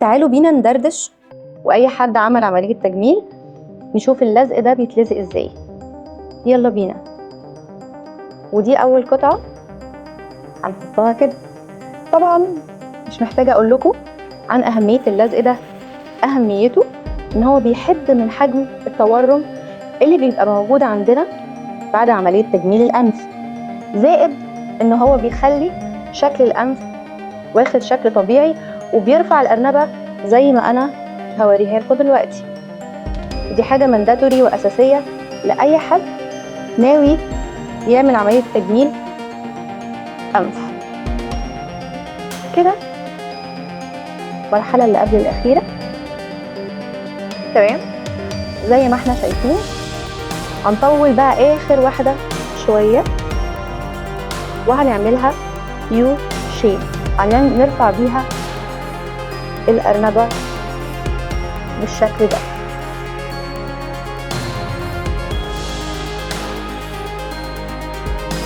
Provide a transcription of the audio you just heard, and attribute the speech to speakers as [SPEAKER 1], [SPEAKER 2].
[SPEAKER 1] تعالوا بينا ندردش، واي حد عمل عملية تجميل نشوف اللزق ده بيتلزق ازاي. يلا بينا. ودي اول قطعة هنحطها كده. طبعا مش محتاجة اقول لكم عن اهمية اللزق ده. اهميته ان هو بيحد من حجم التورم اللي بيبقى موجود عندنا بعد عملية تجميل الانف، زائد ان هو بيخلي شكل الانف واخد شكل طبيعي وبيرفع الارنبة زي ما انا هوريها لكم دلوقتي. دي حاجة مانداتوري واساسية لاي حد ناوي يعمل عملية تجميل انف. كده المرحلة اللي قبل الاخيرة تمام زي ما احنا شايفين. هنطول بقى اخر واحدة شوية وهنعملها يو شيب عشان نرفع بيها الأرنبة بالشكل ده.